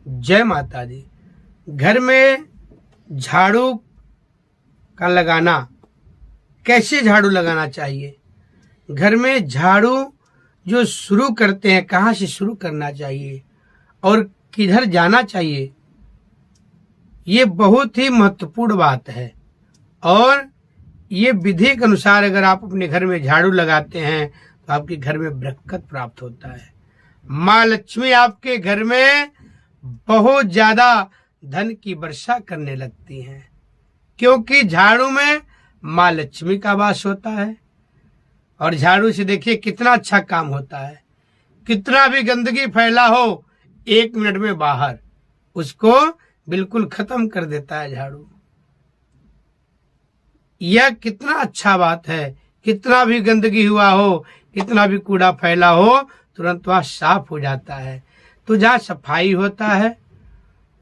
जय माता दी। घर में झाड़ू का लगाना, कैसे झाड़ू लगाना चाहिए, घर में झाड़ू जो शुरू करते हैं कहाँ से शुरू करना चाहिए और किधर जाना चाहिए, ये बहुत ही महत्वपूर्ण बात है। और ये विधि के अनुसार अगर आप अपने घर में झाड़ू लगाते हैं तो आपके घर में बरकत प्राप्त होता है। माँ लक्ष्मी आपके घर में बहुत ज्यादा धन की वर्षा करने लगती हैं, क्योंकि झाड़ू में माँ लक्ष्मी का वास होता है। और झाड़ू से देखिए कितना अच्छा काम होता है। कितना भी गंदगी फैला हो 1 मिनट में बाहर उसको बिल्कुल खत्म कर देता है झाड़ू। यह कितना अच्छा बात है। कितना भी गंदगी हुआ हो, कितना भी कूड़ा फैला हो, तुरंत वह साफ हो जाता है। तो जहाँ सफाई होता है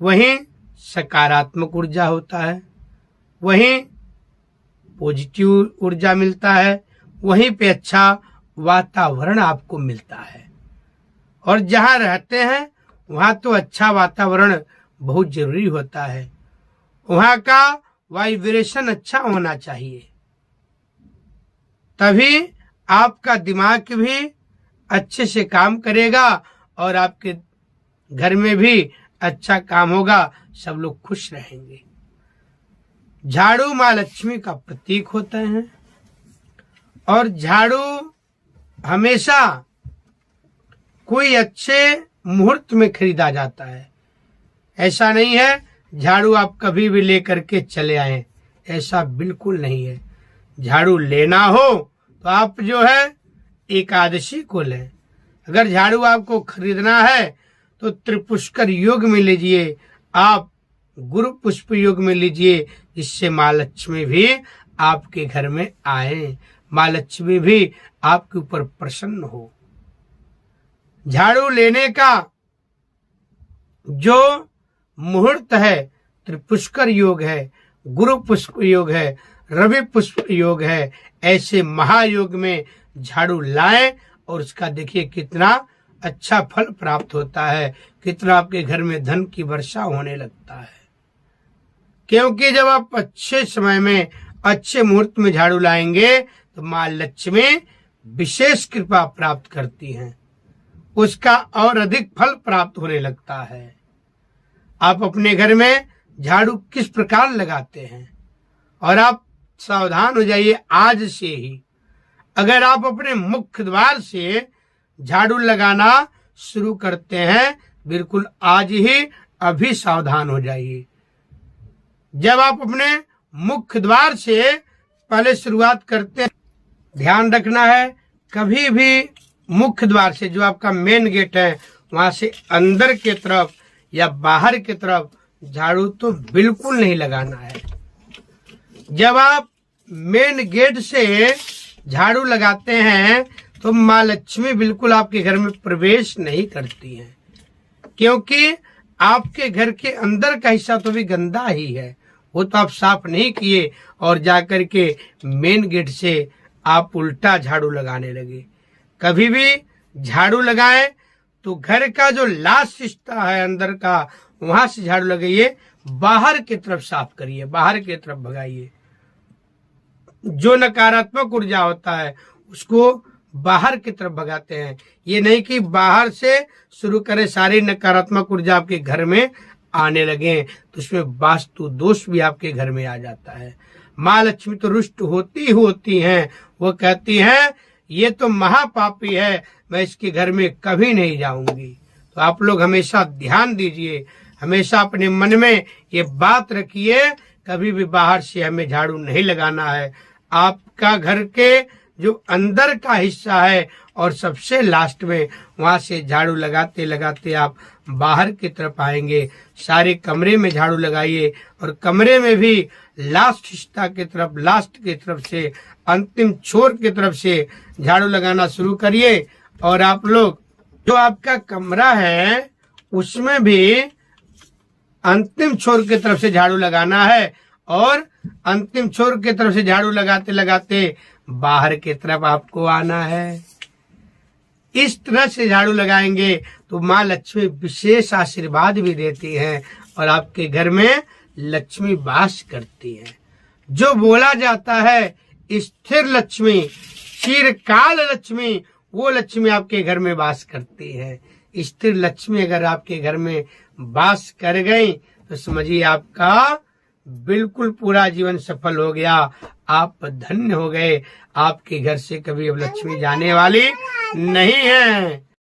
वहीं सकारात्मक ऊर्जा होता है, वहीं पॉजिटिव ऊर्जा मिलता है, वहीं पे अच्छा वातावरण आपको मिलता है। और जहाँ रहते हैं वहाँ तो अच्छा वातावरण बहुत जरूरी होता है। वहाँ का वाइब्रेशन अच्छा होना चाहिए, तभी आपका दिमाग भी अच्छे से काम करेगा और आपके घर में भी अच्छा काम होगा, सब लोग खुश रहेंगे। झाड़ू माँ लक्ष्मी का प्रतीक होते हैं और झाड़ू हमेशा कोई अच्छे मुहूर्त में खरीदा जाता है। ऐसा नहीं है झाड़ू आप कभी भी लेकर के चले आए, ऐसा बिल्कुल नहीं है। झाड़ू लेना हो तो आप जो है एकादशी को लें। अगर झाड़ू आपको खरीदना है तो त्रिपुष्कर योग में लीजिए, आप गुरु पुष्प योग में लीजिए, जिससे माँ लक्ष्मी भी आपके घर में आए, माँ लक्ष्मी भी आपके ऊपर प्रसन्न हो। झाड़ू लेने का जो मुहूर्त है त्रिपुष्कर योग है, गुरु पुष्प योग है, रवि पुष्प योग है। ऐसे महायोग में झाड़ू लाएं और उसका देखिए कितना अच्छा फल प्राप्त होता है, कितना आपके घर में धन की वर्षा होने लगता है। क्योंकि जब आप अच्छे समय में अच्छे मुहूर्त में झाड़ू लाएंगे तो माँ लक्ष्मी विशेष कृपा प्राप्त करती हैं, उसका और अधिक फल प्राप्त होने लगता है। आप अपने घर में झाड़ू किस प्रकार लगाते हैं, और आप सावधान हो जाइए आज से ही। अगर आप अपने मुख्य द्वार से झाड़ू लगाना शुरू करते हैं, बिल्कुल आज ही अभी सावधान हो जाइए। जब आप अपने मुख्य द्वार से पहले शुरुआत करते हैं, ध्यान रखना है कभी भी मुख्य द्वार से, जो आपका मेन गेट है, वहां से अंदर के तरफ या बाहर की तरफ झाड़ू तो बिल्कुल नहीं लगाना है। जब आप मेन गेट से झाड़ू लगाते हैं तो माँ लक्ष्मी बिल्कुल आपके घर में प्रवेश नहीं करती हैं, क्योंकि आपके घर के अंदर का हिस्सा तो भी गंदा ही है, वो तो आप साफ नहीं किए और जाकर के मेन गेट से आप उल्टा झाड़ू लगाने लगे। कभी भी झाड़ू लगाएं तो घर का जो लास्ट हिस्सा है अंदर का, वहां से झाड़ू लगाइए, बाहर की तरफ साफ करिए, बाहर की तरफ भगाइए। जो नकारात्मक ऊर्जा होता है उसको बाहर की तरफ भगाते हैं। ये नहीं कि बाहर से शुरू करें, सारी नकारात्मक ऊर्जा आपके घर में आने लगे तो उसमें वास्तु दोष भी आपके घर में आ जाता है। माँ लक्ष्मी तो रुष्ट होती हैं, वो कहती हैं ये तो महापापी है, मैं इसके घर में कभी नहीं जाऊंगी। तो आप लोग हमेशा ध्यान दीजिए, हमेशा अपने मन में ये बात रखिए, कभी भी बाहर से हमें झाड़ू नहीं लगाना है। आपका घर के जो अंदर का हिस्सा है और सबसे लास्ट में, वहां से झाड़ू लगाते लगाते आप बाहर की तरफ आएंगे। सारे कमरे में झाड़ू लगाइए और कमरे में भी लास्ट हिस्सा की तरफ, लास्ट की तरफ से अंतिम छोर की तरफ से झाड़ू लगाना शुरू करिए। और आप लोग जो आपका कमरा है उसमें भी अंतिम छोर की तरफ से झाड़ू लगाना है और अंतिम छोर की तरफ से झाड़ू लगाते लगाते बाहर की तरफ आपको आना है। इस तरह से झाड़ू लगाएंगे तो माँ लक्ष्मी विशेष आशीर्वाद भी देती हैं और आपके घर में लक्ष्मी वास करती है। जो बोला जाता है स्थिर लक्ष्मी, चिरकाल लक्ष्मी, वो लक्ष्मी आपके घर में वास करती है। स्थिर लक्ष्मी अगर आपके घर में वास कर गई तो समझिए आपका बिल्कुल पूरा जीवन सफल हो गया, आप धन्य हो गए। आपके घर से कभी अब लक्ष्मी जाने वाली नहीं है।